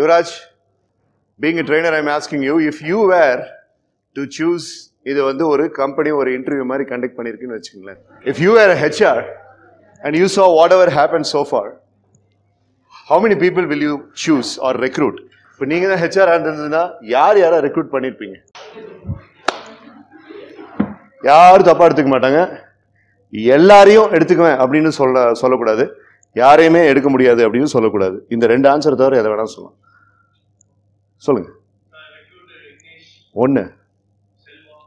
Yuvraj, being a trainer, I'm asking you, if you were to choose, இது வந்து ஒரு company ஒரு interview மாதிரி கண்டக்ட் பண்ணிருக்குன்னு வச்சுக்கோங்களேன். If you were a HR and you saw whatever happened so far, how many people will you choose or recruit? இப்போ நீங்க தான் HR இருந்ததுன்னா யாரை ரெக்ரூட் பண்ணிருப்பீங்க? யாரும் தப்பா எடுத்துக்க மாட்டாங்க. எல்லாரையும் எடுத்துக்குவேன் அப்படின்னு சொல்லக்கூடாது. யாரையுமே எடுக்க முடியாது அப்படின்னு சொல்லக்கூடாது. இந்த ரெண்டு ஆன்சர் தவிர எதை வேணாலும் சொல்லலாம். சொல்லுங்க. 1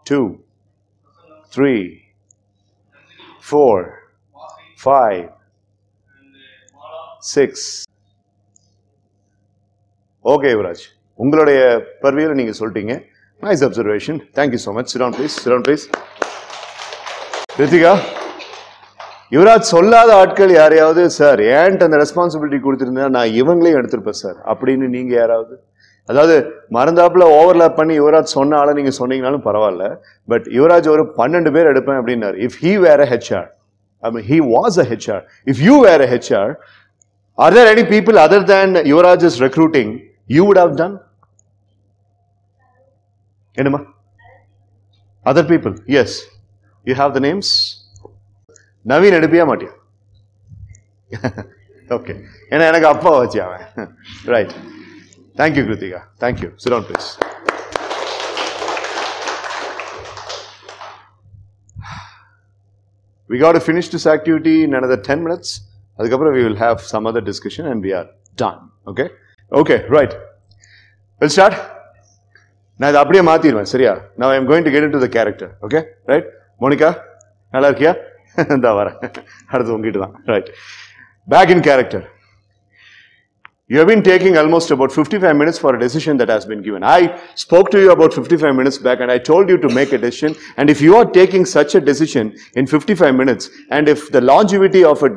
2 3 4 5 6. ஓகே யுவராஜ், உங்களுடைய பர்வியில் நீங்க சொல்லிட்டீங்க. Nice observation. Thank you so much. Sit down please. Sit down please. Ritika, Yuvaraj சொல்லாத ஆட்கள் யாரையாவது சார் ஏன்ட்டு அந்த ரெஸ்பான்சிபிலிட்டி கொடுத்துருந்தா நான் இவங்களையும் எடுத்திருப்பேன் சார் அப்படின்னு நீங்க யாராவது, அதாவது மறந்தாப்புல ஓவர்லாப் பண்ணி யுவராஜ் சொன்ன ஆளை நீங்க சொன்னீங்கனாலும் பரவாயில்ல, பட் யுவராஜ் ஒரு 12 பேர் எடுப்பேன் அப்படின்னாரு. If he were a HR, I mean he was a HR, if you were a HR, are there any people other than Yuvraj is recruiting you would have done? Enema? Other people? Yes. You have the names? Naveen எடுப்பியா மாட்டியா? Okay. ஏன்னா எனக்கு அப்பா வச்சு அவன். Right. Thank you, Kritika. Thank you. Sit down, please. We got to finish this activity in another 10 minutes. Adukapra we will have some other discussion and we are done. Okay? Okay, right. We'll start. Now, I அப்படியே மாத்திடுவேன். சரியா? Now I am going to get into the character. Okay? Right? Monica, நல்லா இருக்கியா? இந்தா வரேன். அடுத்து உங்கிட்டு தான். Right. Back in character. You have been taking almost about 55 minutes for a decision that has been given. I spoke to you about 55 minutes back and I told you to make a decision, and if you are taking such a decision in 55 minutes, and if the longevity of a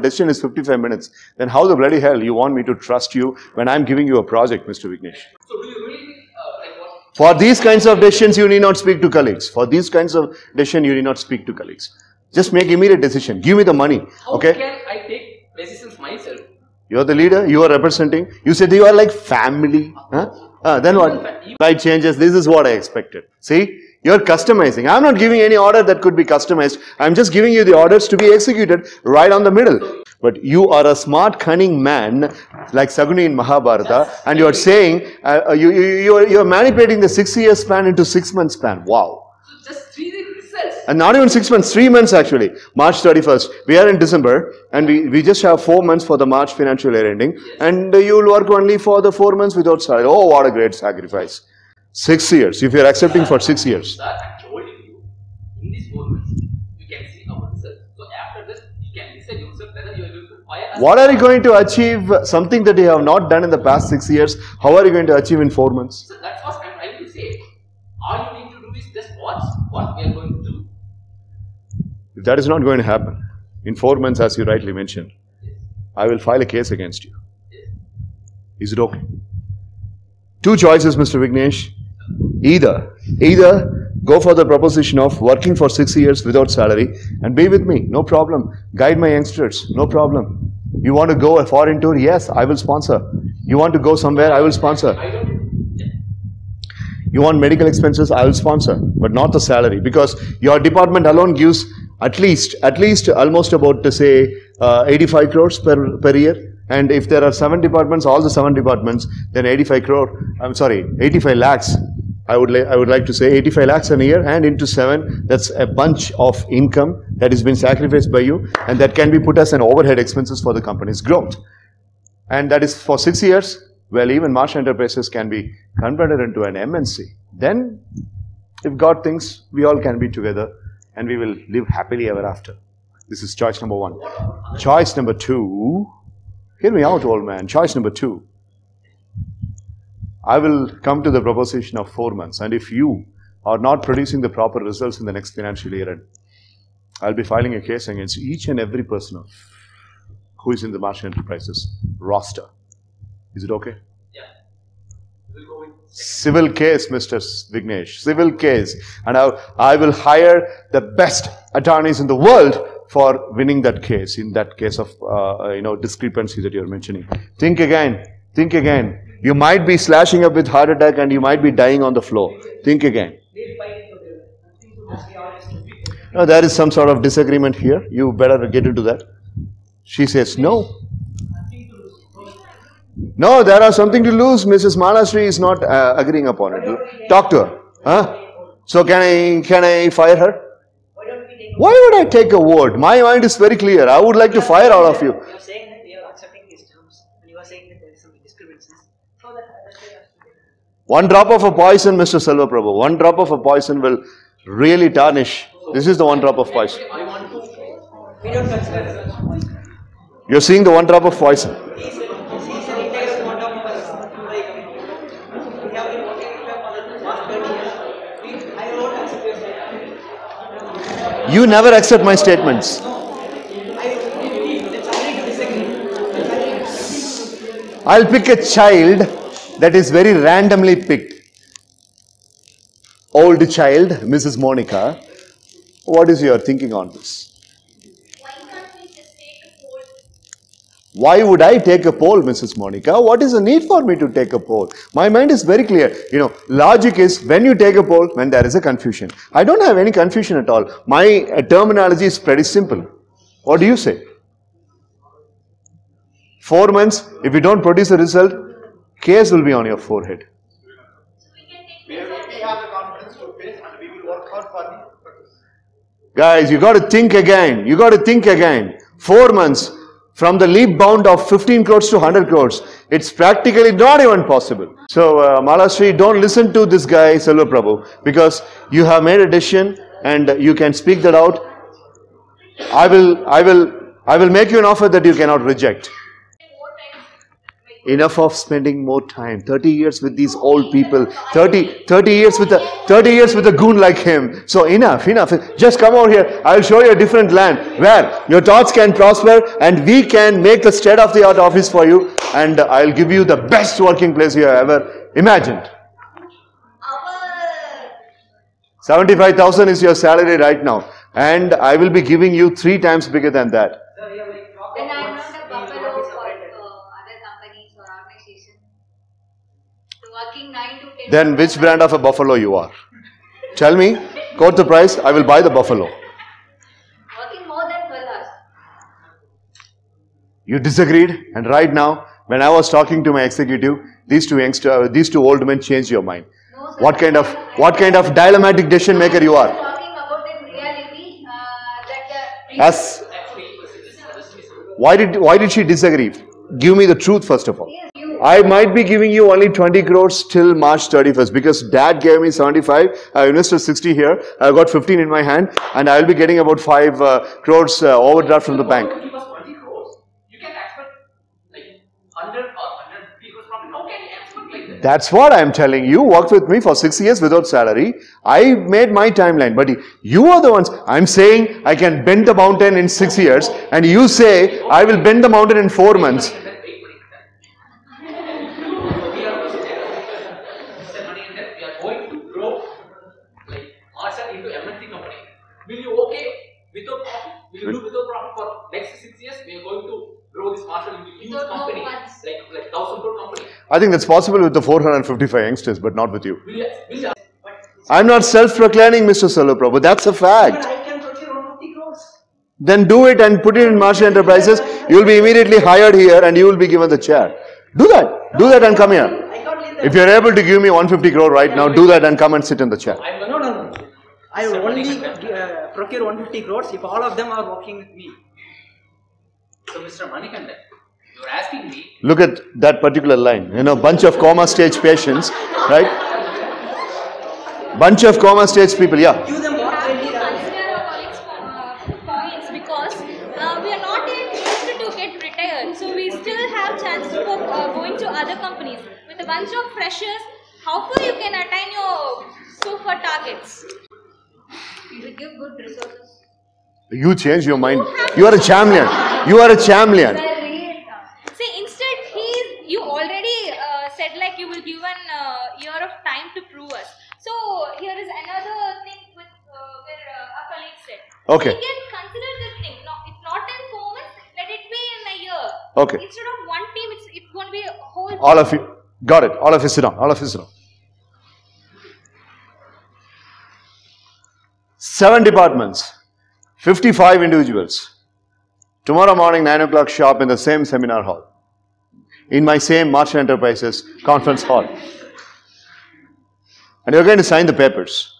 decision is 55 minutes, then how the bloody hell you want me to trust you when I'm giving you a project, Mr. Vignesh? So do you really think For these kinds of decisions, you need not speak to colleagues. For these kinds of decisions, you need not speak to colleagues. Just make immediate decision. Give me the money. Okay? How can I take decisions myself? You are the leader, you are representing. You said you are like family. Huh? Then what? Right changes. This is what I expected. See, you are customizing. I am not giving any order that could be customized. I am just giving you the orders to be executed right on the middle. But you are a smart, cunning man like Saguni in Mahabharata, and you are saying you are manipulating the 6-year span into 6-month span. Wow. So just 3 results. And not even 6 months, 3 months actually. March 31st. We are in December and we just have 4 months for the March financial year ending. Yes. And you will work only for the 4 months without salary. Oh, what a great sacrifice. 6 years. If you are accepting for 6 years. Sir, I told you, in these 4 months, you can see our results. So after this, you can decide yourself whether you are going to fire us. What are you going to achieve? Something that you have not done in the past 6 years. How are you going to achieve in 4 months? So that's what I'm trying to say. All you need to do is just watch what we are going to do. If that is not going to happen, in 4 months, as you rightly mentioned, Yes. I will file a case against you. Yes. Is it okay? 2 choices, Mr. Vignesh. Either go for the proposition of working for 6 years without salary and be with me, no problem. Guide my youngsters, no problem. You want to go a foreign tour? Yes, I will sponsor. You want to go somewhere? I will sponsor. I don't. You want medical expenses? I will sponsor, but not the salary, because your department alone gives at least almost about to say 85 crores per year. And if there are 7 departments, all the 7 departments, then 85 lakhs. I would like to say 85 lakhs a year, and into 7, that's a bunch of income that has been sacrificed by you, and that can be put as an overhead expenses for the company's growth. And that is for 6 years. Well, even Marsh Enterprises can be converted into an MNC. Then, if God thinks, we all can be together and we will live happily ever after. This is choice number 1. Choice number 2, hear me out, old man. Choice number 2, I will come to the proposition of 4 months, and if you are not producing the proper results in the next financial year, I'll be filing a case against each and every person who is in the Marsh Enterprises roster. Is it okay? Yeah. We'll go with Civil case, Mr. Vignesh. Civil case. And I will hire the best attorneys in the world for winning that case, in that case of discrepancy that you're mentioning. Think again. You might be slashing up with heart attack and you might be dying on the floor. Think again. No, there is some sort of disagreement here. You better get into that. She says no. No, there are something to lose. Mrs. Manasri is not agreeing upon it. Talk to her. Huh? So can I fire her? Why would I take a word? My mind is very clear. I would like to fire all of you. You are saying that we are accepting these terms, and you are saying that there is some discrepancies. So that's why One drop of a poison, Mr. Selva Prabhu, one drop of a poison will really tarnish. This is the one drop of poison. we don't consider such. You're seeing the one drop of poison. He's an entire amount of us. Like, we have been working with them for the last 30 years. I don't accept your statement. You never accept my statements. I'll pick a child that is very randomly picked. Old child, Mrs. Monica. What is your thinking on this? Why can't we just take a poll? Why would I take a poll, Mrs. Monica? What is the need for me to take a poll? My mind is very clear. You know, logic is when you take a poll, when there is a confusion. I don't have any confusion at all. My terminology is pretty simple. What do you say? 4 months, if you don't produce a result, case will be on your forehead. So we can take this out. We have the confidence to face and we will work hard for the purpose. Guys, you got to think again. You got to think again. 4 months from the leap bound of 15 crores to 100 crores. It's practically not even possible. So, Malasri, don't listen to this guy, Selva Prabhu, because you have made a decision and you can speak that out. I will make you an offer that you cannot reject. More time. Enough of spending more time. 30 years with these old people. 30 years with a goon like him. So enough. Just come over here. I'll show you a different land where your thoughts can prosper and we can make the state-of-the-art office for you, and I'll give you the best working place you have ever imagined. Our 75,000 is your salary right now, and I will be giving you 3 times bigger than that. then I'm not a buffalo for other companies or organizations. So working 9 to 10. Then which brand of a buffalo you are? Tell me, quote the price, I will buy the buffalo. Working more than 12 hours. You disagreed, and right now, when I was talking to my executive, these two old men changed your mind. No, sir. What kind of dilemmatic decision maker you I'm are? talking about in reality that As why did she disagree? Give me the truth first of all. yes, you I might be giving you only 20 crores till March 31st because dad gave me 75. I invested 60 here. I got 15 in my hand, and I will be getting about 5 crores overdraft from the bank. Give us 20 crores. You can expect like 100 or 150 crores from it. How can you expect like that? That's what I'm telling you. Worked with me for 6 years without salary. I made my timeline, but you are the ones. I'm saying I can bend the mountain in 6 years, and you say I will bend the mountain in 4 months. We are Mr. Money and then we are going to grow like Marshall into MNC company. Will you okay without profit? Will you do without profit for next 6 years? We are going to grow this Marshall into huge Without no company, funds. like 1,000 crore company. I think that's possible with the 455 youngsters, but not with you. Will you I'm not self-proclaiming, Mr. Selva Prabhu. That's a fact. But I can procure 150 crores. Then do it and put it in Marshall Enterprises. You will be immediately hired here and you will be given the chair. Do that. Do that and come here. I can't leave that. If you're able to give me 150 crore right now, do that and come and sit in the chair. No. I will only procure 150 crores if all of them are working with me. So Mr. Manikandan, you're asking me. Look at that particular line. You know, bunch of coma stage patients, right? Bunch of coma stage people, yeah. Give them we what have they to need. consider our colleagues' points because we are not yet used to get retired. So we still have chance for going to other companies. With a bunch of freshers, how far you can attain your super targets? You will give good resources. You change your mind. You are a champion. You are a champion. See, instead you already said like you will give an year of time to prove us. So here is another thing with where our colleague said. Okay. We can consider this thing. No, it's not in 4 months. Let it be in a year. Okay. Instead of one team, it's going to be a whole. All of you. Got it. All of you sit down. All of you sit down. 7 departments, 55 individuals. Tomorrow morning, 9 o'clock sharp in the same seminar hall. In my same Marsh Enterprises conference hall. And you're going to sign the papers.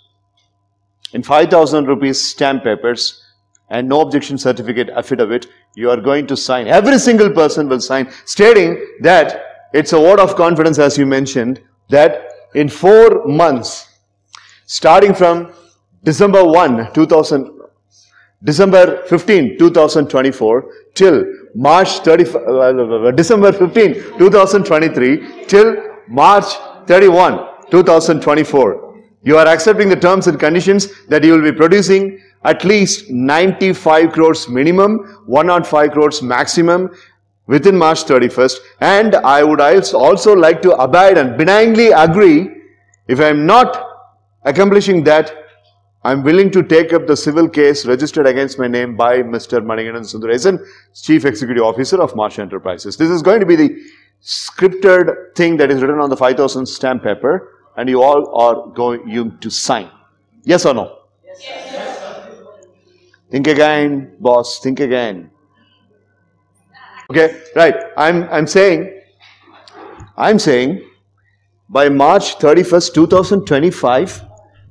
In 5,000 rupees stamp papers and no objection certificate affidavit, you are going to sign. Every single person will sign, stating that it's a vote of confidence, as you mentioned, that in 4 months, starting from December 15, 2024 till December 15, 2023 till March 31, 2024. You are accepting the terms and conditions that you will be producing at least 95 crores minimum, 105 crores maximum within March 31st. And I would also like to abide and benignly agree, if I am not accomplishing that, I am willing to take up the civil case registered against my name by Mr. Manikandan Sundaresan, Chief Executive Officer of Marsh Enterprises. This is going to be the scripted thing that is written on the 5,000 stamp paper, and you all are going to sign. Yes or no? Yes. Think again, boss. Think again. Okay, right. I'm saying by March 31st, 2025,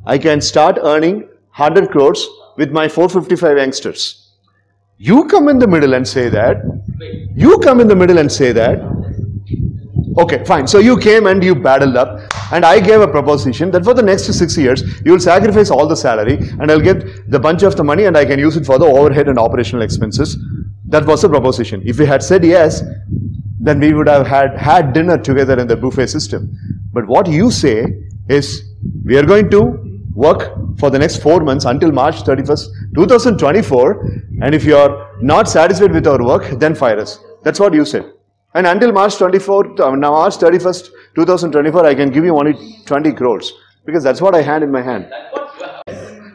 I can start earning 100 crores with my 455 youngsters. You come in the middle and say that. Okay, fine. So you came and you battled up, and I gave a proposition that for the next 6 years, you will sacrifice all the salary and I'll get the bunch of the money and I can use it for the overhead and operational expenses. That was the proposition. If we had said yes, then we would have had dinner together in the buffet system. But what you say is, we are going to work for the next 4 months until March 31st, 2024, and if you are not satisfied with our work, then fire us. That's what you said. And until March 31st, 2024, I can give you only 20 crores. Because that's what I had in my hand.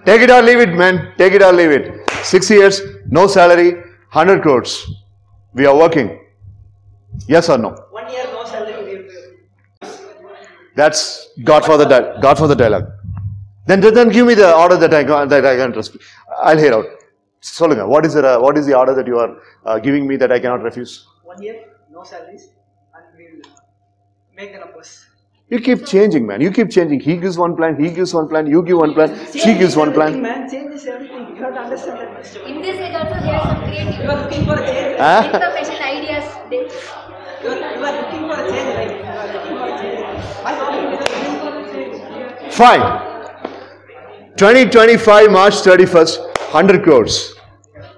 Take it or leave it, man. Take it or leave it. 6 years, no salary, 100 crores. We are working. Yes or no? 1 year, no salary. That's Godfather dialogue. Then give me the order that I can trust. I'll hear out. Solunga, what is the order that you are giving me that I cannot refuse? 1 year, no salaries, and we'll make the numbers. You keep changing, man. You keep changing. He gives one plan, you give one plan, she gives one plan. Man, changes everything. You have to understand that, Mr. In this age also there are some creative. You are looking for a change. Information ideas. You are looking for a change, right? You are looking for a change. I thought you were looking for a change. Fine. 2025 March 31st, 100 crores.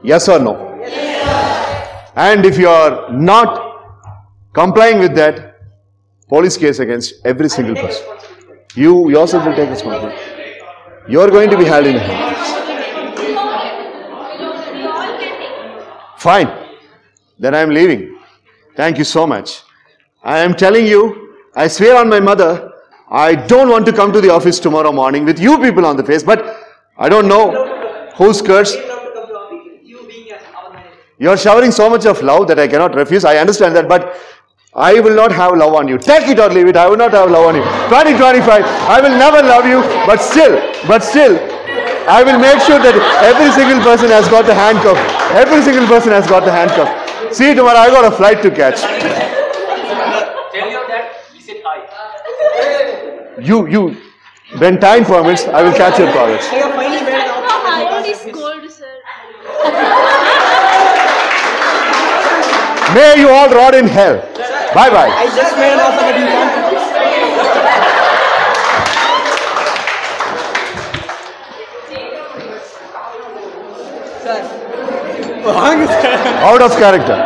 Yes or no? Yes. And if you are not complying with that, police case against every single person. You yourself will take responsibility. You are going to be held in hand. Fine. Then I am leaving. Thank you so much. I am telling you, I swear on my mother, I don't want to come to the office tomorrow morning with you people on the face, but I don't know whose curse. You are showering so much of love that I cannot refuse. I understand that, but I will not have love on you. Take it or leave it. I will not have love on you. 2025, I will never love you, but still, I will make sure that every single person has got the handcuff. Every single person has got the handcuff. See you tomorrow. I got a flight to catch. Tell your dad we said hi. You, when time permits, I will catch your progress. You have finally made an option. I already scold, sir. May you all rot in hell. Bye-bye. I just made an offer that you can't. Out of character.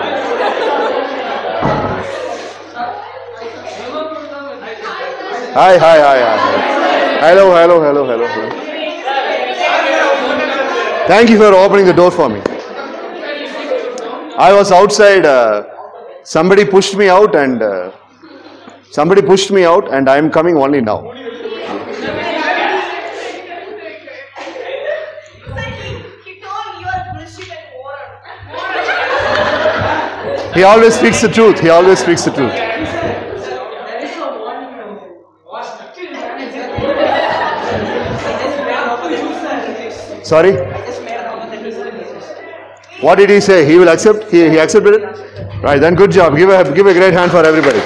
Hi. Hello. Thank you for opening the door for me. I was outside, somebody pushed me out and I am coming only now. He always speaks the truth. Sorry? just made a comment that he's in business. What did he say? He will accept? He accepted it? Right, then good job. Give a great hand for everybody.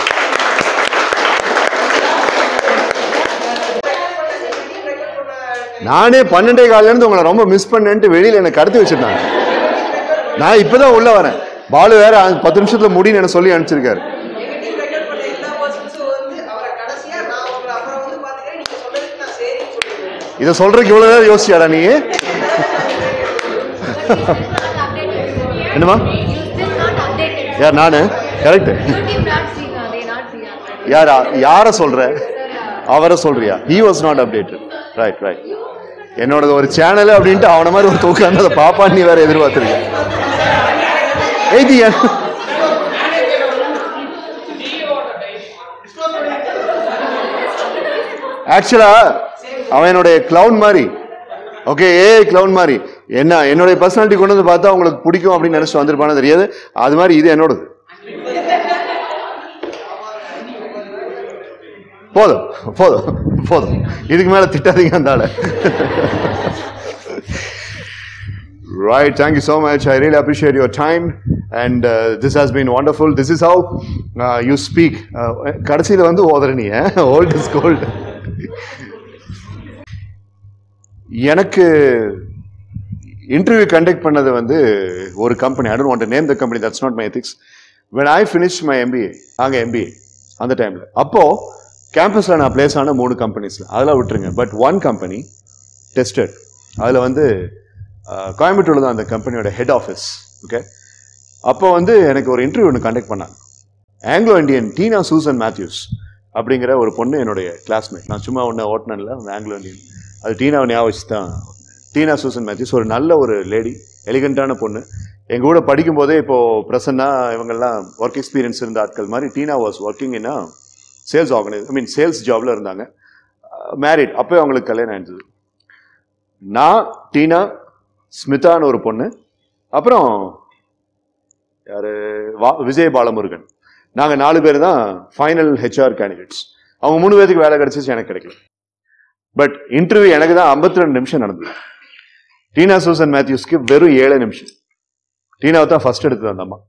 நானே 12 காலிலிருந்து உங்களை ரொம்ப miss பண்ணேன்ட்டு வெளியில எனக்கு கடத்தி வச்சிருந்தாங்க. நான் இப்பதான் உள்ள வரேன். பாலு வேற 10 நிமிஷத்துல முடின்னு என்ன சொல்லி அனுப்பிச்சிருக்காரு. இதை சொல்றதுக்கு இவ்வளவு நேரம் யோசிச்சியாடா நீ? என்னமா? யார் நானு? கரெக்ட். யார சொல்ற? அவரை சொல்றியா? He was not updated. Right. என்னோட ஒரு சேனல் அப்படின்ட்டு அவன மாதிரி ஒரு தூக்காந்து அதை பாப்பா நீ வேற எதிர்பார்த்திருக்க. ஆக்சுவலா அவனுடைய கிளவுன் மாதிரி, ஓகே, கிளவுன் மாதிரி என்னுடைய பர்சனாலிட்டி கொண்டு வந்து பார்த்தா உங்களுக்கு பிடிக்கும் அப்படின்னு நினைச்சு வந்திருப்பானு தெரியாது. அது மாதிரி இது என்னோடது. போதும் இதுக்கு மேல திட்டாதீங்க அந்தால. Right, thank you so much. I really appreciate your time and this has been wonderful. This is how you speak. கடைசியில வந்து ஓதறனி old is gold. எனக்கு இன்டர்வியூ கண்டக்ட் பண்ணது வந்து ஒரு company. I don't want to name the company, that's not my ethics. When I finished my MBA, நாங்க MBA அந்த டைம்ல, அப்போ கேம்பஸ்ல நான் பிளேஸ் ஆன 3 கம்பெனிஸ்ல அதெல்லாம் விட்டுருங்க. But 1 company tested. அதில் வந்து கோயம்புத்தூர்ல தான் அந்த கம்பெனியோட ஹெட் ஆஃபீஸ். ஓகே, அப்போ வந்து எனக்கு ஒரு இன்டர்வியூ ஒன்று கண்டக்ட் பண்ணாங்க. ஆங்கிலோ இண்டியன் டீனா சூசன் மேத்யூஸ் அப்படிங்கிற ஒரு பொண்ணு என்னுடைய கிளாஸ்மேட். நான் சும்மா ஒன்று ஓட்டினல ஆங்கிலோ இண்டியன், அது டீனாவை ஞாபகம் வச்சு தான். டீனா சூசன் மேத்யூஸ் ஒரு நல்ல ஒரு லேடி, எலிகண்டான பொண்ணு. எங்கள் கூட படிக்கும் போதே இப்போது பிரசன்னா இவங்கெல்லாம் ஒர்க் எக்ஸ்பீரியன்ஸ் இருந்த ஆட்கள் மாதிரி Tina was working in sales sales ஜாப்ல இருந்தாங்க. மேரிட். அப்போயே அவங்களுக்கு கல்யாணம் ஆயிடுது. நான், டீனா, ஸ்மிதான்னு ஒரு பொண்ணு, அப்புறம் யாரு விஜய் பாலமுருகன், நாங்கள் 4 பேர் தான் ஃபைனல் ஹெச்ஆர் கேண்டிடேட்ஸ். அவங்க 3 பேருக்கு வேலை கிடைச்சிச்சு, எனக்கு கிடைக்கல. பட் இன்டர்வியூ எனக்கு தான் 52 நிமிஷம் நடந்தது. டீனா சூசன் மேத்யூஸ்க்கு வெறும் 7 நிமிஷம். டீனாவை தான் ஃபர்ஸ்ட் எடுத்தது அந்த அம்மா.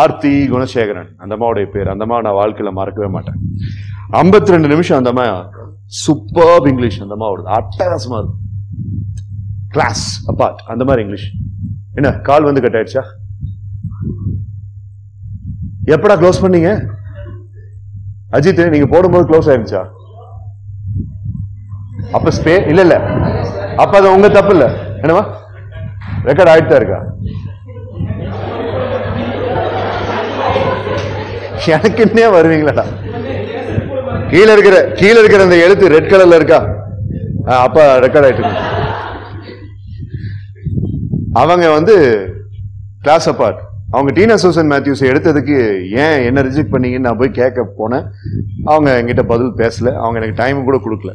ஆர்த்தி குணசேகரன் அந்த அம்மாவுடைய பேர். அந்த அம்மா நான் வாழ்க்கையில மறக்கவே மாட்டேன். 52 நிமிஷம் அந்த அம்மா சூப்பர் இங்கிலீஷ். அந்த அம்மாவோட அட்டகாசமா இருக்கும். கிளாஸ் அப்பார்ட் அந்த மாதிரி இங்கிலீஷ். என்ன கால் வந்து கட் ஆயிடுச்சா? எப்படா க்ளோஸ் பண்ணீங்க அஜித்? நீங்க போடும்போது க்ளோஸ் ஆயிடுச்சா? அப்ப இல்ல அப்ப அது உங்க தப்பு இல்ல. என்னவா ரெக்கார்ட் ஆயிட்டு தான் இருக்கா? எனக்குன்னே வருவீங்களா? கீழே இருக்கிற அந்த எழுத்து ரெட் கலர்ல இருக்கா? அப்ப ரெக்கார்ட் ஆயிட்டு. அவங்க வந்து கிளாஸ் அப்பார்ட். அவங்க டீனா சூசன் மேத்யூஸ் எடுத்ததுக்கு ஏன் என்ன ரிஜெக்ட் பண்ணீங்கன்னு நான் போய் கேட்க போனேன். அவங்க என்கிட்ட பதில் பேசல. அவங்க எனக்கு டைம் கூட கொடுக்கல.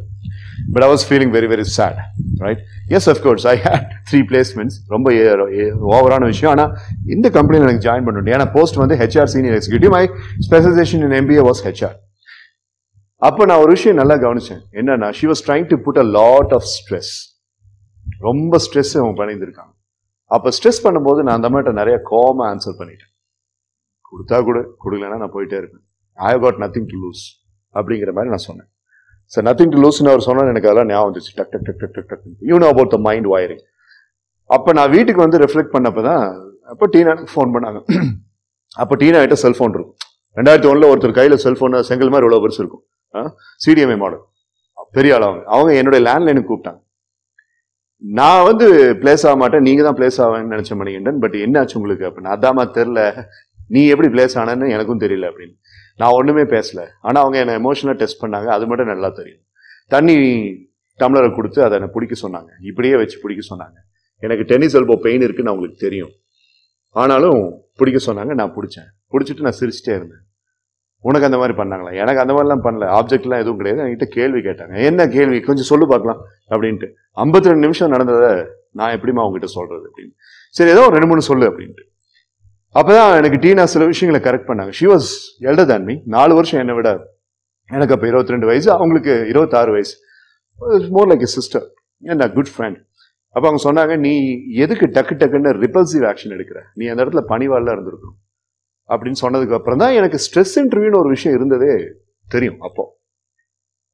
But I was feeling very very sad. Right? Yes, of course I had 3 placements. ரொம்ப ஓவரான விஷயம். ஆனால் இந்த கம்பெனியில் எனக்கு ஜாயின் பண்ண முடியும். ஏன்னா போஸ்ட் வந்து HR senior executive. My specialization in MBA was HR. அப்போ நான் ஒரு விஷயம் நல்லா கவனிச்சேன். என்னன்னா, she was trying to put a lot of stress. ரொம்ப ஸ்ட்ரெஸ் அவங்க பண்ணியிருந்திருக்காங்க. அப்போ ஸ்ட்ரெஸ் பண்ணும்போது நான் அந்த மாதிரி நிறைய கோமா ஆன்சர் பண்ணிட்டேன். கொடுத்தா கொடுக்கலன்னா நான் போயிட்டே இருப்பேன். I have got nothing to lose அப்படிங்கிற மாதிரி நான் சொன்னேன். சார் நத்திங் டு லூஸ்ன்னு அவர் சொன்னா எனக்கு அதெல்லாம் ஞாபகம் வந்துச்சு. டக் டக் டக் டக் டக் டக். You know about the mind wiring. அப்போ நான் வீட்டுக்கு வந்து ரிஃப்ளெக்ட் பண்ணப்பதான் அப்போ டீனாக்கு ஃபோன் பண்ணாங்க. அப்போ டீனா கிட்ட செல்ஃபோன் இருக்கும். 2001 ஒருத்தர் கையில் செல்ஃபோன் செங்கல் மாதிரி இவ்வளோ பெருசு இருக்கும். CDMA மாடல், பெரிய ஆள். அவங்க என்னுடைய லேண்ட்லைனுக்கு கூப்பிட்டாங்க. நான் வந்து பிளேஸ் ஆக மாட்டேன், நீங்க தான் பிளேஸ் ஆவேன்னு நினைச்ச மணிகண்டன். பட் என்னாச்சு உங்களுக்கு அப்படின்னு? அதாமா தெரியல, நீ எப்படி பிளேஸ் ஆனன்னு எனக்கும் தெரியல அப்படின்னு. நான் ஒண்ணுமே பேசல. ஆனா அவங்க என்னை எமோஷனலா டெஸ்ட் பண்ணாங்க. அது மட்டும் நல்லா தெரியும். தண்ணி டம்ளரை கொடுத்து அதை என்னை பிடிக்க சொன்னாங்க. இப்படியே வச்சு பிடிக்க சொன்னாங்க. எனக்கு டென்னிஸ் எல்போ பெயின் இருக்குன்னு அவங்களுக்கு தெரியும். ஆனாலும் பிடிக்க சொன்னாங்க. நான் பிடிச்சிட்டு நான் சிரிச்சுட்டே இருந்தேன். உனக்கு அந்த மாதிரி பண்ணாங்களா? எனக்கு அந்த மாதிரிலாம் பண்ணல. ஆப்ஜெக்ட்லாம் எதுவும் கிடையாது. என்கிட்ட கேள்வி கேட்டாங்க. என்ன கேள்வி? கொஞ்சம் சொல்லு பார்க்கலாம் அப்படின்ட்டு. 52 நிமிஷம் நடந்ததை நான் எப்படிமா அவங்ககிட்ட சொல்றது அப்படின்னு. சரி, ஏதோ 2-3 சொல்லு அப்படின்ட்டு. அப்பதான் எனக்கு டீனா சில விஷயங்களை கரெக்ட் பண்ணாங்க. She was elder than me. 4 வருஷம் என்னை விட. எனக்கு அப்போ 22 வயசு, அவங்களுக்கு 26 வயசு. More like a sister and a good friend. அப்போ அவங்க சொன்னாங்க, நீ எதுக்கு டக்குன்னு ரிப்பல்சிவ் ஆக்ஷன் எடுக்கிற, நீ அந்த இடத்துல பணிவாளா இருந்திருக்கணும் அப்படின்னு சொன்னதுக்கு அப்புறம் தான் எனக்கு ஸ்ட்ரெஸ் இன்டர்வியூன்னு ஒரு விஷயம் இருந்ததே தெரியும். அப்போ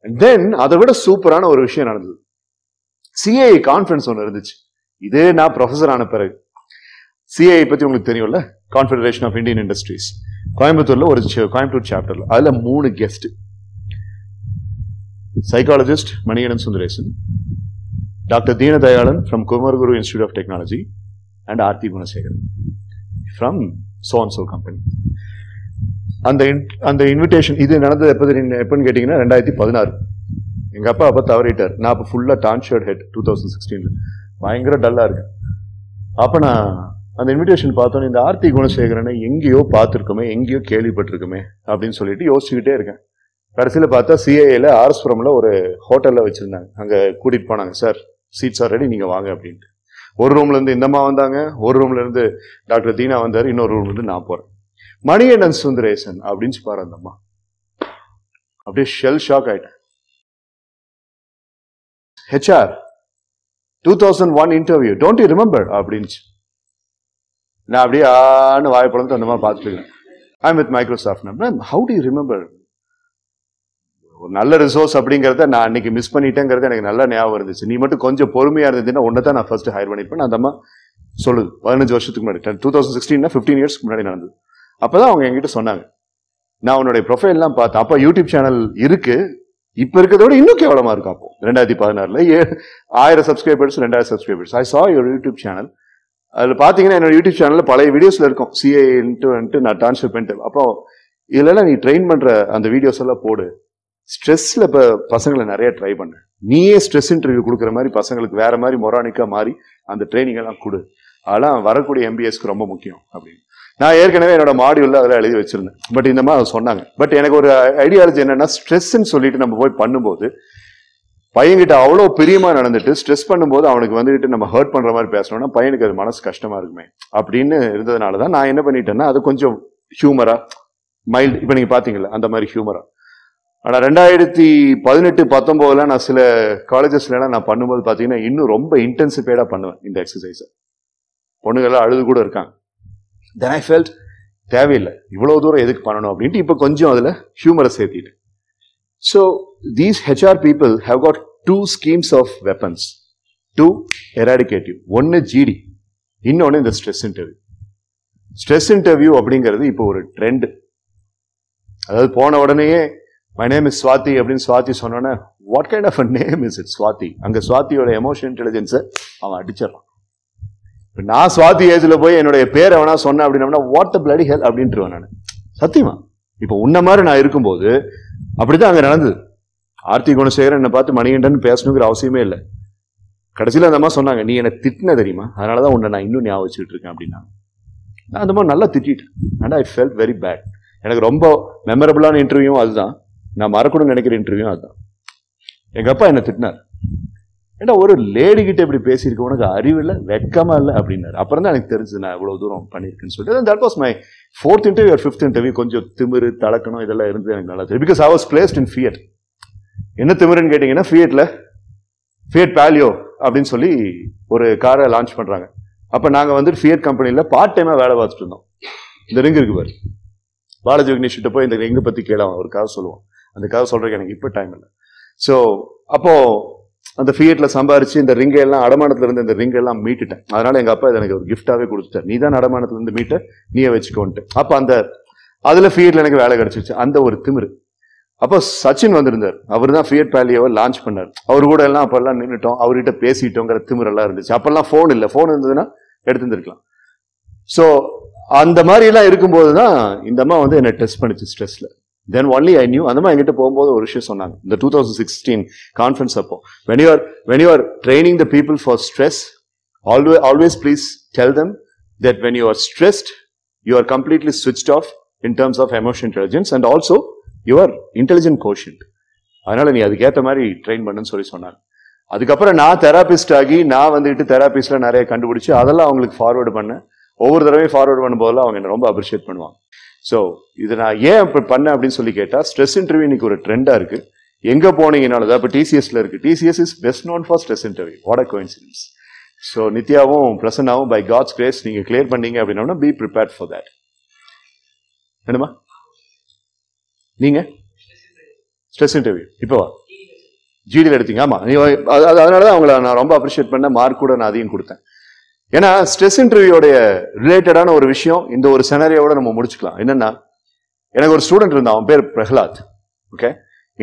தென் அதை விட சூப்பரான ஒரு விஷயம் நடந்தது. சிஐ கான்ஃபரன்ஸ் ஒன்று இருந்துச்சு. இதே நான் ப்ரொஃபஸர் ஆன பிறகு. சிஐ பத்தி உங்களுக்கு தெரியும்ல, கான்ஃபெடரேஷன் ஆஃப் இந்தியன் இண்டஸ்ட்ரீஸ், கோயம்புத்தூர்ல ஒரு கோயம்புத்தூர் சாப்டர்ல. அதுல 3 guest, psychologist Manikandan Sundaresan, doctor Deenadayalan from Kumaraguru institute of technology and Aarthi Gunasekaran from so and so company. அந்த இன்விடேஷன் இது நடந்தது எப்பன்னு கேட்டீங்கன்னா 2016. எங்க அப்பா அப்ப தவறிட்டார். நான் அப்ப ஃபுல்லா டான்ஷர்ட் ஹெட் 2016. பயங்கர டல்லா இருக்கேன். அப்ப நான் அந்த இன்விடேஷன் பார்த்தோன்னே இந்த ஆர்த்தி குணசேகரனை எங்கேயோ பார்த்துருக்கோமே, எங்கேயோ கேள்விப்பட்டிருக்குமே அப்படின்னு சொல்லிட்டு யோசிச்சுக்கிட்டே இருக்கேன். கடைசியில பார்த்தா சிஐஏல ஆர்எஸ்புரம்ல ஒரு ஹோட்டல்ல வச்சிருந்தாங்க. அங்க கூட்டிட்டு போனாங்க, சார் சீட்ஸ் ஆர் ரெடி, நீங்க வாங்க அப்படின்ட்டு. ஒரு ரூம்ல இருந்து இந்த அம்மா வந்தாங்க, ஒரு ரூம்ல இருந்து டாக்டர் தீனா வந்தாரு, இன்னொரு ரூம்ல இருந்து நான் போறேன். மணிகண்டன் சுந்தரேசன் அப்படின்னு பாரு அந்த அம்மா. அப்படியே ஷெல் ஷாக் ஆயிட்டேன். HR 2001 interview, don't you remember அப்படின்னு. நான் அப்படியே ஆன்னு வாய் பழந்து அந்த மாதிரி பார்த்துட்டு இருக்கேன். I am with Microsoft. Ma'am how to you remember? ஒரு நல்ல ரிசோர்ஸ் அப்படிங்கிறத நான் அன்னைக்கு மிஸ் பண்ணிட்டேங்கிறது எனக்கு நல்லா ஞாபகம் இருந்துச்சு. நீ மட்டும் கொஞ்சம் பொறுமையா இருந்ததுன்னா உன்னை தான் நான் ஃபர்ஸ்ட் ஹையர் பண்ணிருப்பேன். அந்த அம்மா சொல்லுது 15 வருஷத்துக்கு முன்னாடி, 2016 15 இயர்ஸ்க்கு முன்னாடி நடந்தது. அப்பதான் அவங்க என்கிட்ட சொன்னாங்க, நான் உன்னுடைய ப்ரொஃபைல்லாம் பார்த்தேன். அப்ப யூடியூப் சேனல் இருக்கு, இப்ப இருக்கிறத விட இன்னும் கேவலமா இருக்கும். அப்போ 2016ல 1000 சப்ஸ்கிரைபர்ஸ் 2000 சப்ஸ்கிரைபர்ஸ். ஐ சா யுவர் யூடியூப் சேனல். அதுல பாத்தீங்கன்னா என்னோட யூடியூப் சேனல்ல பழைய வீடியோஸ்ல இருக்கும், சிஏன்ட்டு நான் ட்ரான்ஸ்ஃபர் பண்ணிட்டு. அப்போ இதுல நீ ட்ரெயின் பண்ற அந்த வீடியோஸ் எல்லாம் போடு. ஸ்ட்ரெஸ்ல இப்ப பசங்களை நிறைய ட்ரை பண்ண, நீயே ஸ்ட்ரெஸ் இன்டர்வியூ கொடுக்குற மாதிரி பசங்களுக்கு வேற மாதிரி மொரானிக்கா மாறி அந்த ட்ரைனிங் எல்லாம் கொடு. அதெல்லாம் வரக்கூடிய எம்பிஎஸ்க்கு ரொம்ப முக்கியம் அப்படின்னு நான் ஏற்கனவே என்னோட மாடியூல்ல அதெல்லாம் எழுதி வச்சிருந்தேன். பட் இந்த மாதிரி சொன்னாங்க. பட் எனக்கு ஒரு ஐடியாலஜி என்னன்னா, ஸ்ட்ரெஸ்ன்னு சொல்லிட்டு நம்ம போய் பண்ணும்போது பையன்கிட்ட அவ்வளோ பிரியமா நடந்துட்டு ஸ்ட்ரெஸ் பண்ணும்போது அவனுக்கு வந்துட்டு நம்ம ஹர்ட் பண்ற மாதிரி பேசணும்னா பையனுக்கு அது மனசு கஷ்டமா இருக்குமே அப்படின்னு இருந்ததுனாலதான் நான் என்ன பண்ணிட்டேன்னா, அது கொஞ்சம் ஹியூமரா மைல்டு, இப்ப நீங்க பாத்தீங்களா அந்த மாதிரி ஹியூமரா. ஆனா 2018-19 நான் சில காலேஜஸ்ல நான் பண்ணும்போது பாத்தீங்கன்னா இன்னும் ரொம்ப இன்டென்சிஃபைடா பண்ணுவேன் இந்த எக்ஸசைஸை. பொண்ணுங்கள்லாம் அழுது கூட இருக்காங்க. தென் ஐ ஃபெல்ட் தேவையில்லை, இவ்வளவு தூரம் எதுக்கு பண்ணணும் அப்படின்ட்டு இப்ப கொஞ்சம் அதுல ஹியூமரை சேர்த்திட்டு. So these HR people have got 2 schemes of weapons to eradicative. ஒன்னு ஜிடி, இன்னொன்னு இந்த ஸ்ட்ரெஸ் இன்டர்வியூ. ஸ்ட்ரெஸ் இன்டர்வியூ அப்படிங்கிறது இப்போ ஒரு ட்ரெண்ட். அதாவது போன உடனேயே மை நேம் இஸ் ஸ்வாதி அப்படின்னு ஸ்வாதி சொன்னோன்னே, what kind of a name is it Swathi? அங்க ஸ்வாதியோட எமோஷனல் இன்டெலிஜென்ஸை அவன் அடிச்சிடறான். நான் ஸ்வாதி ஏஜ்ல போய் என்னுடைய பேர் அவனா சொன்னேன் அப்படின்னா வாட் த பிளடி ஹெல் அப்படின்ட்டுருவேன் நான். சத்தியமா இப்ப உன்ன மாதிரி நான் இருக்கும்போது அப்படிதான் அங்க நடந்தது. ஆர்த்தி குணசேகரன் என்னை பார்த்து மணிகண்டன் பேசணுங்கிற அவசியமே இல்லை. கடைசியில் அந்த அம்மா சொன்னாங்க, நீ என்னை திட்டின தெரியுமா, அதனாலதான் உன்னை நான் இன்னும் ஞாபகம் வச்சுட்டு இருக்கேன் அப்படின்னா. நான் அந்த மாதிரி நல்லா திட்டிட்டேன். And I felt very bad. எனக்கு ரொம்ப மெமரபிளான இன்டர்வியூவும் அதுதான், நான் மறக்கணும்னு நினைக்கிற இன்டர்வியூவும் அதுதான். எங்க அப்பா என்ன திட்டினார், ஏன்னா ஒரு லேடி கிட்ட இப்படி பேசியிருக்க, உனக்கு அறிவு இல்லை, வெட்கமா இல்லை அப்படின்னாரு. அப்புறம் தான் எனக்கு தெரிஞ்சது நான் இவ்வளவு தூரம் பண்ணியிருக்கேன்னு சொல்லிட்டு. That was my 4th interview or 5th interview. கொஞ்சம் திமிரு தலக்கணும் இதெல்லாம் இருந்து எனக்கு நல்லா தெரியும். Because I was placed in Fiat. என்ன திமிருன்னு கேட்டீங்கன்னா, ஃபியட் பாலியோ அப்படின்னு சொல்லி ஒரு காரை லான்ச் பண்றாங்க. அப்ப நாங்க வந்து ஃபியட் கம்பெனில பார்ட் டைமா வேலை பார்த்துட்டு இருந்தோம். இந்த ரிங் இருக்கு பாரு, பாலாஜி விக்னேஷ் கிட்ட போய் இந்த ரிங்கை பத்தி கேளாம், ஒரு கதை சொல்லுவோம். அந்த கதை சொல்றதுக்கு எனக்கு இப்போ டைம் இல்லை. ஸோ அப்போ அந்த ஃபியட்ல சம்பாரிச்சு இந்த ரிங்கை எல்லாம், அடமானத்துல இருந்து இந்த ரிங்கை எல்லாம் மீட்டுட்டேன். அதனால எங்க அப்பா எனக்கு ஒரு கிஃப்டாவே கொடுத்துட்டார், நீ தான் அடமானத்துல இருந்து மீட்ட, நீயே வச்சுக்கோன்ட்டு. அப்ப அந்த அதுல ஃபியட்ல எனக்கு வேலை கிடைச்சிருச்சு. அந்த ஒரு திமிரு. அப்போ சச்சின் வந்திருந்தார், அவர் தான் ஃபியட் பாலியோவை லான்ச் பண்ணார். அவரு கூட எல்லாம் அப்பெல்லாம் நின்றுட்டோம், அவர்கிட்ட பேசிட்டோங்கிற திமிர் எல்லாம் இருந்துச்சு. அப்பெல்லாம் ஃபோன் இல்லை, ஃபோன் இருந்ததுன்னா எடுத்துருந்துருக்கலாம். ஸோ அந்த மாதிரி எல்லாம் இருக்கும்போது தான் இந்த அம்மா வந்து என்னை டெஸ்ட் பண்ணிச்சு ஸ்ட்ரெஸ்ல. Then only I knew. அந்த மாதிரி என்கிட்ட போகும்போது ஒரு விஷயம் சொன்னாங்க, இந்த 2016 கான்ஃபரன்ஸ் அப்போ, when you are training the people for stress, always please tell them that when you are stressed, you are completely switched off in terms of emotional intelligence and also your intelligent quotient. அதனால நீ அதுக்கேற்ற மாதிரி train பண்ணுன்னு சொல்லி சொன்னாங்க. அதுக்கப்புறம் நான் therapist ஆகி நான் வந்துட்டு தெராபிஸ்ட்ல நிறைய கண்டுபிடிச்சு அதெல்லாம் அவங்களுக்கு ஃபார்வர்டு பண்ணேன். ஒவ்வொரு தடவையும் ஃபார்வர்டு பண்ணும்போதெல்லாம் அவங்க என்ன ரொம்ப அப்ரிஷியேட் பண்ணுவாங்க. ஸோ இது நான் ஏன் இப்ப பண்ணேன் அப்படின்னு சொல்லி கேட்டா, ஸ்ட்ரெஸ் இன்டர்வியூ இன்னைக்கு ஒரு ட்ரெண்டா இருக்கு. எங்க போனீங்கனாலும், இப்போ டிசிஎஸ்ல இருக்கு. TCS is best known for stress interview. What a coincidence. So நித்யாவும் பிரசன்னாவும் பை காட்ஸ் கிரேஸ் நீங்கள் கிளியர் பண்ணீங்க அப்படின்னா பி ப்ரிப்பேர்ட் ஃபார் தேட். என்னமா நீங்கள் ஸ்ட்ரெஸ் இன்டர்வியூ இப்போவா ஜிடியில் எடுத்தீங்க? ஆமாம், அதனால தான் அவங்கள நான் ரொம்ப அப்ரிஷியேட் பண்ண, மார்க் கூட நான் அதையும் கொடுத்தேன். ஏன்னா ஸ்ட்ரெஸ் இன்டர்வியூடைய ரிலேட்டடான ஒரு விஷயம் இந்த ஒரு செனரியோட நம்ம முடிச்சுக்கலாம். என்னன்னா, எனக்கு ஒரு ஸ்டூடெண்ட் இருந்தான், அவன் பேர் பிரஹ்லாத். ஓகே,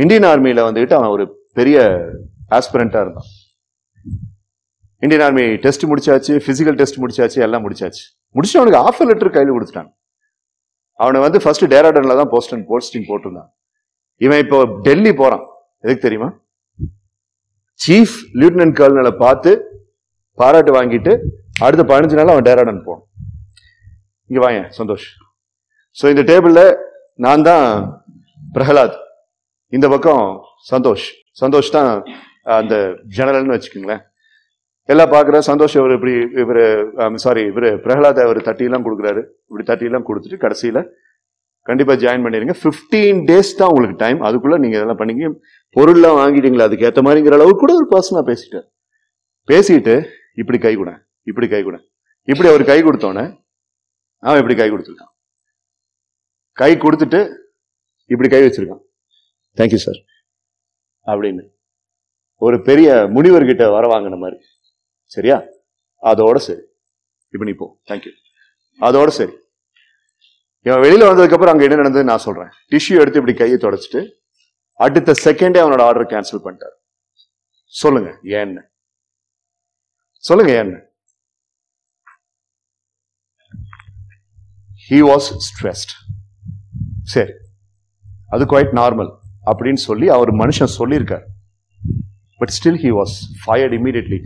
இந்தியன் ஆர்மியில் வந்துட்டு அவன் ஒரு பெரிய ஆஸ்பிரண்டா இருந்தான். இந்தியன் ஆர்மி டெஸ்ட் முடிச்சாச்சு, பிசிக்கல் டெஸ்ட் முடிச்சாச்சு, எல்லாம் முடிச்சாச்சு. முடிச்சு அவனுக்கு ஆஃபர் லெட்டர் கையில் கொடுத்துட்டாங்க. அவனை வந்து ஃபர்ஸ்ட் டேராடன்ல தான் போஸ்டிங் போட்டிருந்தான். இவன் இப்போ டெல்லி போறான். எதுக்கு தெரியுமா? சீஃப் லியூட்டினன்ட் கர்னலை பார்த்து பாராட்டு வாங்கிட்டு அடுத்த 15 நாள் அவன் டேராடன் போனான். இங்க வாங்க சந்தோஷ். ஸோ இந்த டேபிள்ல நான் தான் பிரஹ்லாத், இந்த பக்கம் சந்தோஷ். சந்தோஷ் தான் அந்த ஜெனரல்னு வச்சுக்கோங்களேன். எல்லாம் பார்க்குற சந்தோஷ் இவர் பிரஹ்லாத் அவர் தட்டியெல்லாம் கொடுக்குறாரு. இப்படி தட்டியெல்லாம் கொடுத்துட்டு கடைசியில் கண்டிப்பாக ஜாயின் பண்ணிடுங்க. 15 days தான் உங்களுக்கு டைம். அதுக்குள்ளே நீங்கள் இதெல்லாம் பண்ணிங்க. பொருள்லாம் வாங்கிட்டீங்களா அதுக்கு ஏற்ற மாதிரிங்கிற அளவுக்கு கூட ஒரு பர்சனாக பேசிட்டு இப்படி கை கூட இப்படி அவர் கை கொடுத்தோன்னே அவன் இப்படி கை கொடுத்துருக்கான். கை கொடுத்துட்டு இப்படி கை வச்சிருக்கான். தேங்க்யூ சார் அப்படின்னு ஒரு பெரிய முனிவர்கிட்ட வர வாங்கின மாதிரி. சரியா? அதோட சரி, இப்ப நீ போ, தேங்க்யூ, அதோட சரி. இவன் வெளியில வந்ததுக்கு அப்புறம் அங்க என்ன நடந்தது நான் சொல்றேன். டிஷ்யூ எடுத்து இப்படி கையை தொடச்சிட்டு அடுத்த செகண்டே அவனோட ஆர்டர் கேன்சல் பண்ணிட்டார். சொல்லுங்க ஏன்னு, சொல்லுங்க ஏன்னு. He was stressed. சரி, அது குவைட் நார்மல் அப்படின்னு சொல்லி அவர் மனுஷன் சொல்லியிருக்கார். But still he was fired immediately.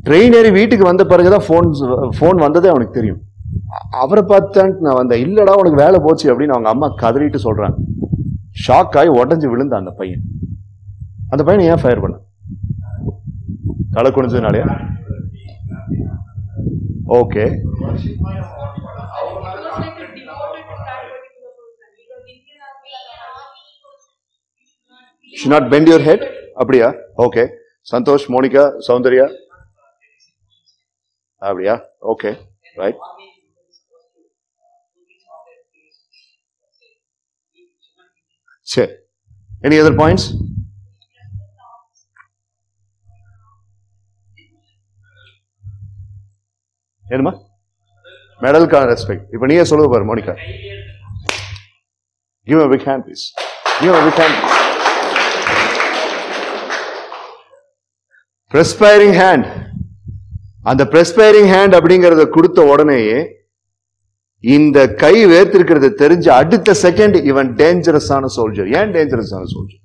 Train ஏறி வீட்டுக்கு வந்த பிறகுதான் ஃபோன் வந்ததே அவனுக்கு தெரியும். அவரை பார்த்தான் நான் வந்தேன். இல்லடா உனக்கு வேலை போச்சு அப்படின்னு அவங்க அம்மா கதறிட்டு சொல்றாங்க. ஷாக் ஆகி உடஞ்சு விழுந்தான் அந்த பையன். அந்த பையனை ஏன் ஃபயர் பண்ண? தலை குனிஞ்சதுனாலயா? Okay, should not bend your head. அப்படியா? ஓகே. சந்தோஷ், மோனிகா, சௌந்தர்யா, அப்படியா? Okay, right. சரி, any other points? என்னமா மெடலுக்கான ரெஸ்பெக்ட் இப்ப நீயே சொல்லுவ பாரு Monica. Give him a big hand, please. Give him a big hand. Perspiring hand. அந்த perspiring hand அப்படிங்கறத கொடுத்த உடனேயே இந்த கை வேர்த்திருக்கிறது தெரிஞ்ச அடுத்த செகண்ட் இவன் டேஞ்சரஸான சோல்ஜர். ஏன் டேஞ்சரஸான soldier?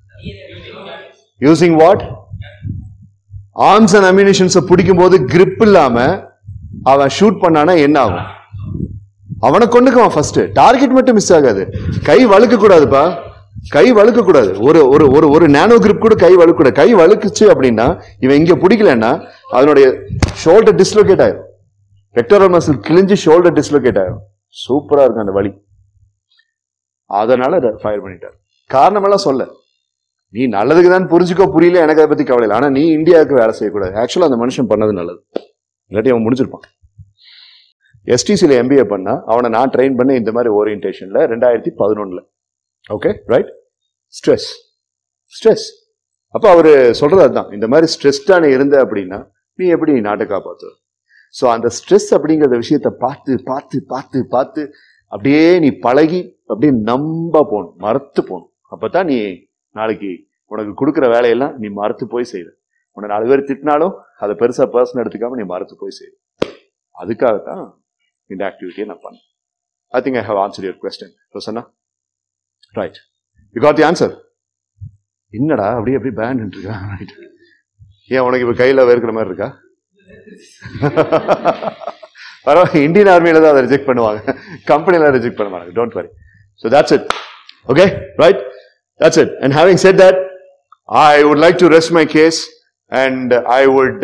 Using what? Arms and ammunitions பிடிக்கும் போது கிரிப் இல்லாம அவன் ஷூட் பண்ணானா என்ன ஆகும்? அவனை கொண்டுக்குவான். ஃபர்ஸ்ட் டார்கெட் மட்டும் மிஸ் ஆகாது. கை வழுக்க கூடாதுப்பா, கை வழுக்க கூடாது. ஒரு ஒரு ஒரு நானோ கிரிப் கூட கை வழுக்க கூடாது. கை வழுக்குச்சு அப்படின்னா இவன் இங்க பிடிக்கலன்னா அதனுடைய ஷோல்டர் டிஸ்லோகேட் ஆயிரும். பெக்டோரல் மசில் கிழிஞ்சு ஷோல்டர் டிஸ்லோகேட் ஆயிரும். சூப்பரா இருக்கும் அந்த வலி. அதனால ஃபயர் பண்ணிட்டார். காரணம் எல்லாம் சொல்ல, நீ நல்லதுக்கு தான் புரிஞ்சுக்கோ, புரியல எனக்கு அதை பத்தி கவலை இல்லை. ஆனா நீ இந்தியாவுக்கு வேலை செய்யக்கூடாது. ஆக்சுவலா அந்த மனுஷன் பண்ணது நல்லது, இல்லாட்டி அவன் முடிஞ்சிருப்பான். எஸ்டிசியில் எம்பிஏ பண்ணா அவனை நான் ட்ரெயின் பண்ண இந்த மாதிரி ஓரியன்டேஷன்ல 2011. Okay, right. ஸ்ட்ரெஸ். அப்ப அவரு சொல்றது அதுதான், இந்த மாதிரி ஸ்ட்ரெஸ்டான இருந்த அப்படின்னா நீ எப்படி நாட்டை காப்பாத்துவ? ஸோ அந்த ஸ்ட்ரெஸ் அப்படிங்கிற விஷயத்த பார்த்து பார்த்து பார்த்து பார்த்து அப்படியே நீ பழகி அப்படியே நம்ப போகணும், மறத்து போகணும். அப்பதான் நீ நாளைக்கு உனக்கு கொடுக்குற வேலையெல்லாம் நீ மறத்து போய் செய்வ. உன்னை 4 பேர் திட்டினாலும் அதை பெருசா பர்சனல் எடுத்துக்காம நீ மறத்து போய் செய்வ. அதுக்காகத்தான் இந்த ஆக்டிவிட்டியை நான் பண்ணேன். I think I have answer your question Rosana. Right, you got the answer. என்னடா அப்படியே அப்படியே பேண்ட் இருக்கா? ரைட். ஏன் உனக்கு இப்ப கையில வேர்க்கிற மாதிரி இருக்கா? பரவாயில்ல, இந்தியன் ஆர்மியில தான் அதை ரிஜெக்ட் பண்ணுவாங்க, கம்பெனில ரிஜெக்ட் பண்ண மாட்டாங்க. Don't worry. So that's it. Okay, right? That's it. And having said that, I would like to rest my case, and I would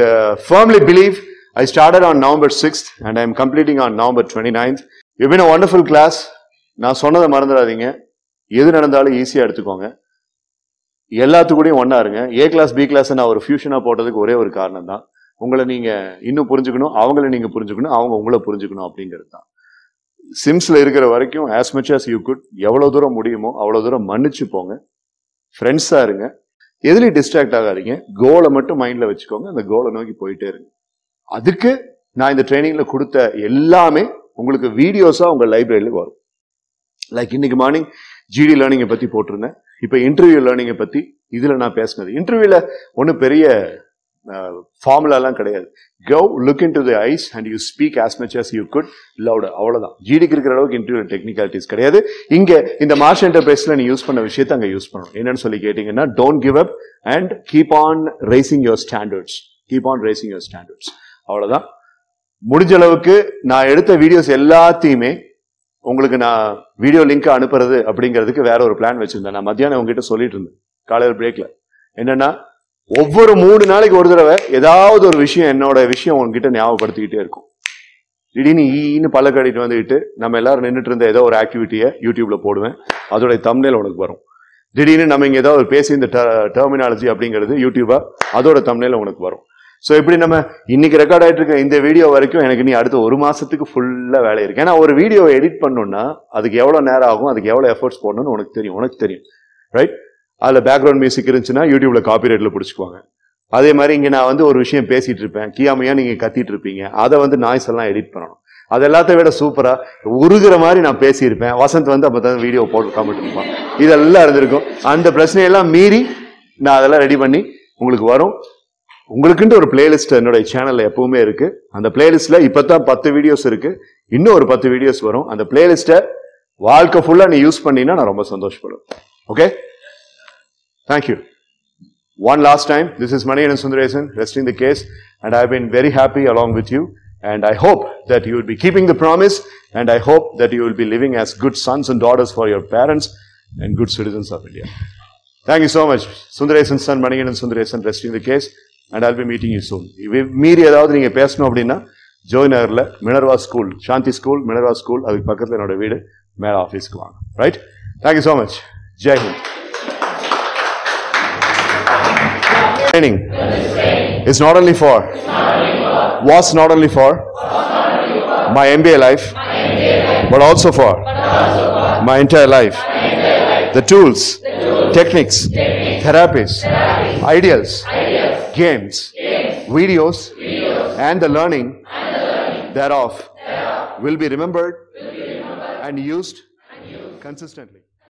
firmly believe I started on November 6th and I am completing on November 29th. You've been a wonderful class. நான் சொன்னதை மறந்துடாதீங்க. எது நடந்தாலும் ஈஸியா எடுத்துக்கோங்க. எல்லாத்துக்கூடையும் ஒன்னா இருங்க. A class B class நான் ஒரு ஃபியூஷனா போட்டதுக்கு ஒரே ஒரு காரணம் தான், உங்களை நீங்கள் இன்னும் புரிஞ்சுக்கணும், அவங்கள நீங்கள் புரிஞ்சுக்கணும், அவங்க உங்களை புரிஞ்சுக்கணும் அப்படிங்கிறது தான். சிம்ஸில் இருக்கிற வரைக்கும் as much as you could, எவ்வளோ தூரம் முடியுமோ அவ்வளோ தூரம் மன்னிச்சு போங்க, ஃப்ரெண்ட்ஸாக இருங்க, எதுலேயும் டிஸ்ட்ராக்ட் ஆகாதீங்க, கோலை மட்டும் மைண்டில் வச்சுக்கோங்க, அந்த கோலை நோக்கி போயிட்டே இருங்க. அதுக்கு நான் இந்த ட்ரைனிங்கில் கொடுத்த எல்லாமே உங்களுக்கு வீடியோஸாக உங்கள் லைப்ரரியில் வரும். லைக் இன்னைக்கு மார்னிங் ஜிடி லேர்னிங்கை பற்றி போட்டிருந்தேன். இப்போ இன்டர்வியூ லேர்னிங்கை பற்றி இதில் நான் பேசினது. இன்டர்வியூவில் ஒன்றும் பெரிய ஃபார்முலாலாம் கிடையாது. Go look into the eyes and you speak as much as you could louder. அவ்வளோதான். ஜிடிக்கு இருக்கிற அளவுக்கு இன்டர்வியூ டெக்னிக்காலிட்டிஸ் கிடையாது. இங்கே இந்த மார்ஷ் என்டர்பிரைஸில் நீ யூஸ் பண்ண விஷயத்தை அங்கே யூஸ் பண்ணணும். என்னன்னு சொல்லி கேட்டிங்கன்னா, don't give up and keep on raising your standards. Keep on raising your standards. அவ்வளோதான். முடிஞ்ச அளவுக்கு நான் எடுத்த வீடியோஸ் எல்லாத்தையுமே உங்களுக்கு நான் வீடியோ லிங்க் அனுப்புறது அப்படிங்கிறதுக்கு வேற ஒரு பிளான் வச்சிருந்தேன். நான் மத்தியானம் உங்ககிட்ட சொல்லிட்டு இருந்தேன் காலையில் பிரேக்ல. என்னன்னா, ஒவ்வொரு 3 நாளைக்கு ஒரு தடவை ஏதாவது ஒரு விஷயம், என்னோட விஷயம் உங்ககிட்ட ஞாபகப்படுத்திக்கிட்டே இருக்கும். திடீர்னு ஈன்னு பல்ல கட்டிட்டு வந்துக்கிட்டு நம்ம எல்லாரும் நின்றுட்டு இருந்த ஏதோ ஒரு ஆக்டிவிட்டியை யூடியூப்ல போடுவேன், அதோட தம்ப்நெயில் உனக்கு வரும். திடீர்னு நம்ம இங்கே ஏதாவது பேசி இந்த டெர்மினாலஜி அப்படிங்கிறது யூடியூபா, அதோட தம்ப்நெயில் உனக்கு வரும். ஸோ இப்படி நம்ம இன்னைக்கு ரெக்கார்ட் ஆகிட்டு இருக்க இந்த வீடியோ வரைக்கும் எனக்கு நீ அடுத்த 1 மாசத்துக்கு ஃபுல்லாக வேலை இருக்கு. ஏன்னா ஒரு வீடியோவை எடிட் பண்ணணும்னா அதுக்கு எவ்வளோ நேரம் ஆகும், அதுக்கு எவ்வளோ எஃபர்ட்ஸ் போடணும்னு உனக்கு தெரியும், ரைட்? அதில் பேக்ரவுண்ட் மியூசிக் இருந்துச்சுன்னா யூடியூப்ல காப்பிரைட்ல பிடிச்சிக்குவாங்க. அதே மாதிரி இங்கே நான் ஒரு விஷயம் பேசிட்டு இருப்பேன், கியாமையா நீங்கள் கத்திட்டு இருப்பீங்க, அதை நாய்ஸ் எல்லாம் எடிட் பண்ணணும். அது எல்லாத்த விட சூப்பராக உருகிற மாதிரி நான் பேசியிருப்பேன். வசந்த் அப்போ தான் வீடியோ போட்டு காமிட்டு இருப்பான். இதெல்லாம் இருந்திருக்கும். அந்த பிரச்சனையெல்லாம் மீறி நான் அதெல்லாம் ரெடி பண்ணி உங்களுக்கு வரும். உங்களுக்குன்ட்டு ஒரு பிளேலிஸ்ட் என்னோட சேனல்ல எப்பவுமே இருக்கு. அந்த பிளேலிஸ்ட்ல இப்பதான் 10 வீடியோஸ் இருக்கு, இன்னும் ஒரு 10 வீடியோஸ் வரும். அந்த பிளேலிஸ்ட்டை வாழ்க்கை ஃபுல்லா நீ யூஸ் பண்ணீங்கன்னா நான் ரொம்ப சந்தோஷப்படுவேன். Okay, thank you. One last time, this is Maniyannan Sundaresan, resting the case, and I have been very happy along with you, and I hope that you will be keeping the promise, and I hope that you will be living as good sons and daughters for your parents and good citizens of India. Thank you so much. Sundaresan's son, Maniyannan Sundaresan, resting the case, and I'll be meeting you soon. மீறி ஏதாவது நீங்க பேசணும் அப்படின்னா Joy நகர்ல Minerva school, சாந்தி school, Minerva school, அதுக்கு பக்கத்துல என்னோட வீடு, மேல ஆஃபீஸ்க்கு வாங்க. Right? Thank you so much. Jai Hind. Training is not only for, was not only for my MBA life, but also for my entire life. The tools, techniques, therapies, ideals, games, videos, and the learning thereof will be remembered and used consistently.